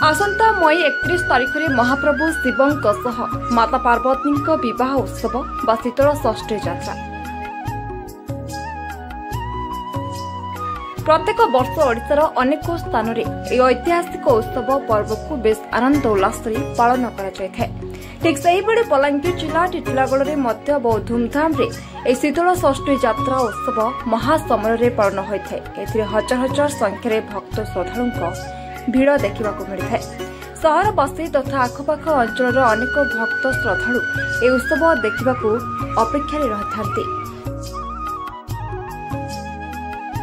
आसंता मई 31 तारिख में महाप्रभु शिवंक सह माता पार्वती विवाह उत्सव व शीतल षष्ठी यात्रा। प्रत्येक वर्ष ओडिशार अनेक स्थान में यह ऐतिहासिक उत्सव पर्व को बेस आनंद उल्लास पालन कर ठीक से बलांगीर जिला टिटिलागढ़ में बहुत धूमधाम रे शीतल षष्ठी यात्रा उत्सव महासमर पालन होता है। हजार हजार संख्यार भक्त श्रद्धालुओं भिड़ देखा मिलता है। सहरवासी तथा आखपाख अंचल अनेक भक्त श्रद्धालु ए उत्सव देखा अपेक्षा रही।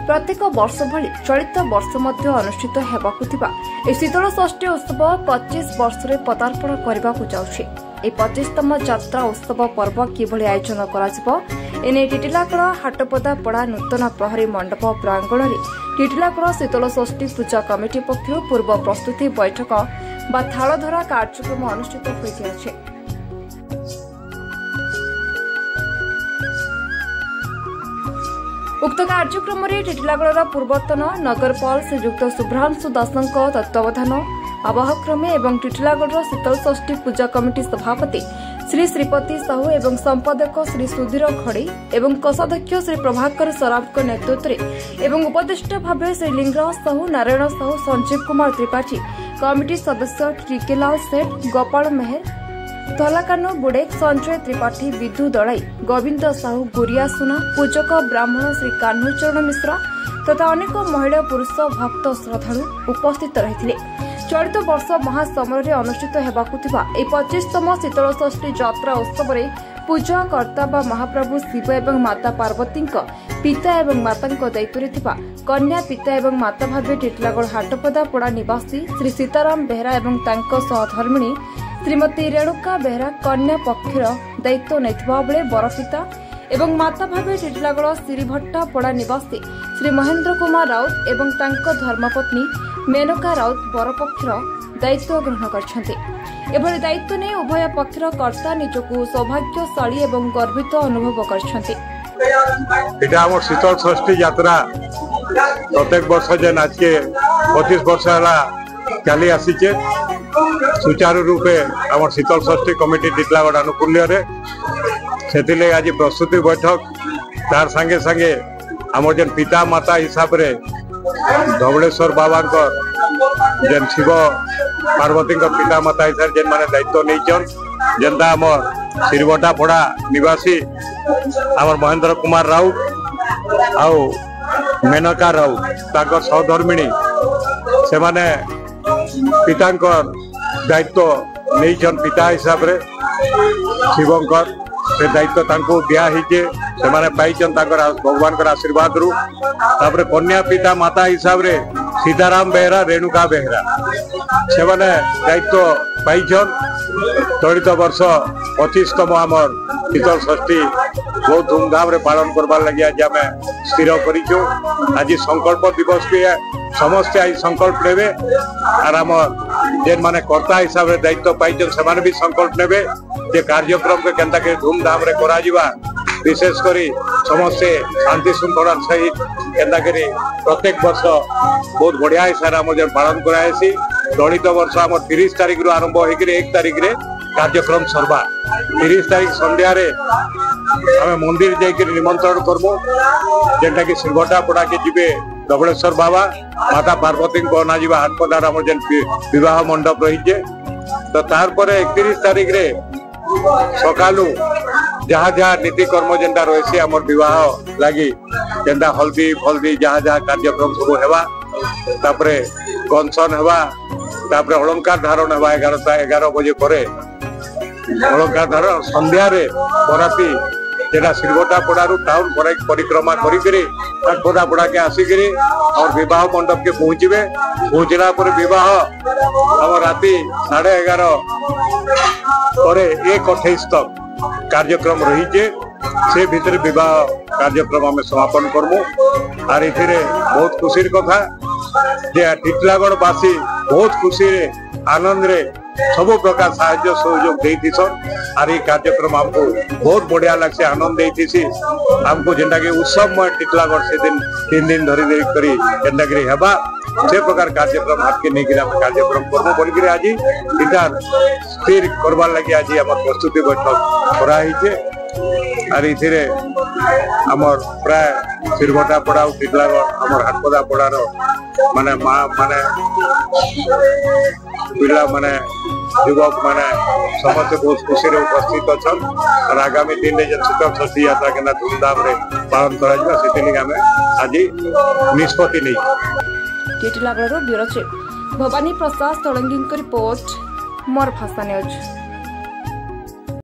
प्रत्येक वर्ष भली चलित वर्ष मध्य अनुष्ठित होगा शीतल षष्ठी उत्सव 25 वर्ष में पदार्पण करने को जाउछि। 25तम यात्रा उत्सव पर्व किभली आयोजन करा टिटिलागढ़ हाटपदा पड़ा नूतन प्रहरी मंडप प्रांगण में टिटिलागढ़ शीतल षष्ठी पूजा कमिटी पक्षर पूर्व प्रस्तुति बैठक बा थालधरा कार्यक्रम अनुष्ठित होइछि। उक्त कार्यक्रम में टिटिलागढ़ पूर्वतन नगरपाल श्रीयुक्त शुभ्रांशु दासଙ୍କ तत्वावधान आवाहक्रमे एवं टिटिलागढ़ शीतल षष्ठी पूजा कमिटी सभापति श्री श्रीपति साहू एवं संपादक श्री सुधीर खड़े एवं कोषाध्यक्ष श्री प्रभाकर सराफ नेतृत्व एवं उपदेष्टा भाव श्री लिंगराज साहू, नारायण साहू, संजीव कुमार त्रिपाठी, कमिटी सदस्य टिकेलाल सेठ, गोपाल मेहर, धलाकानो बुड़ेक, संजय त्रिपाठी, विदु दड़ाई, गोविंद साहू, गुरिया सुना, पूजक ब्राह्मण श्री कान्हूचरण मिश्रा तथा अनेक महिला पुरुष भक्त श्रद्धालु उपस्थित रही। चलित वर्ष महासमर अनुष्ठित होगा 25तम शीतल षष्ठी यात्रा उत्सव में पूजा कर्ता व महाप्रभु शिव एवं माता पार्वती पिता एवं माता दायित्व कन्या पिता एवं माता भाव टिटिलागढ़ हाटपदा पड़ा निवासी श्री सीताराम बेहरा एवं सहधर्मिणी श्रीमती रेणुका बेहरा कन्या पक्षर दायित्व नेथिबा बेले बरपिता एवं माता भाव टिटिलागढ़ श्रीभट्टा पड़ा निवासी श्री महेंद्र कुमार राउत एवं धर्मपत्नी मेनका राउत बरपक्षर दायित्व ग्रहण कर दायित्व नहीं उभय पक्षर कर्ता निजकू सौभाग्यशाली एवं गर्वित अनुभव कर। शीतल षष्ठी यात्रा प्रत्येक वर्ष जेन आज के 25 वर्ष चली आसीचे सुचारू रूपे आम शीतल षष्ठी कमिटी टिटिलागढ़ आनुकूल्य से आज प्रस्तुति बैठक तार संगे संगे आम जेन पिता माता हिसाब से धवलेश्वर बाबा जेन शिव पार्वती पिता माता हिसाब जेन माने दायित्व नहीं जेनता आम श्रीभट्टा पड़ा निवासी आम महेंद्र कुमार राउत आउ मेनका राउत ताकर सहधर्मिणी से माने पिता दायित्व नहीं पिता हिसाब से शिवंकर से दायित्व दिखाई भगवान आशीर्वाद रु तापर कन्या पिता माता हिसाब से सीताराम बेहरा रेणुका बेहरा से माने दायित्व पाई चलित वर्ष 25तम आमर शीतल षष्ठी बहुत धूमधाम रे पालन करवार लगी आज आम स्थिर करूँ। आज संकल्प दिवस भी समस्ते आज संकल्प नेबे और आम जेन माने कर्ता हिसाब से दायित्व पाई से भी संकल्प नेबे जे कार्यक्रम के केंता के धूमधाम रे करा जिबा विशेष करी समस्ते शांति श्रृंखला सहित केंता करी प्रत्येक वर्ष बहुत बढ़िया हिसाब आम जेन पालन करासी। चलित वर्ष आम 30 तारिख रु आरंभ होकर 1 तारिख रे कार्यक्रम सरवा 30 तारिख संध्या रे आम मंदिर जाकर निमंत्रण करमु जेनटा कि श्रीभट्टा पड़ा के जीवे धवलेश्वर बाबा माता पार्वती को अना जीवा हाटपदार आम जेन विवाह मंडप रही तो तार पर 31 तारिख रे सकालू जहाँ जहाँ नीतिकर्म जेनटा रही आम विवाह लगी जेनटा हल्दी फल्दी जहाँ जहाँ कार्यक्रम सब हेबा तापरे कनसन हेबा तापरे अलंकार धारण हेबा 11 बजे परे अलंकार धारण संध्या रे बराती जेटा श्रीभट्टा पड़ारू टाउन परिक्रमा करपदा पड़ा के आसिक और विवाह मंडप के पहुंचला पर विवाह हम राति 11:30 पर 1:28 तक कार्यक्रम रही से भीतर विवाह कार्यक्रम आम समापन करमु। और ये बहुत खुशी कथा जे टिटिलागढ़ बासी बहुत खुशी रे आनंद रे सब प्रकार साहाय्य सहयोग देतीसन और ये कार्यक्रम हमको बहुत बढ़िया लगसे आनंद देती हमको जेनटा कि उत्सवमय टिटलागढ़ से दिन 3 दिन धरी करी जेनटा कि हेबा से प्रकार कार्यक्रम हाथ के नहीं कार्यक्रम करबो बोल आज इटा स्थिर करवार लगी आज आम प्रस्तुति बैठक कराई और इथिरे आमर प्राय सिरघटा पड़ा टिटलागढ़ आमर हाटपदा पड़ार माने माँ माने पिला माने युवक माने समस्त बहुत खुशी उपस्थित अच्छा और आगामी दिन में जब शीतल षष्ठी यात्रा के धूमधाम रे पालन करा आज निष्पत्ति नहीं टिटलागढ़ ब्यूरो चीफ भवानी प्रसाद सोलंकी रिपोर्ट मोर भाषा न्यूज।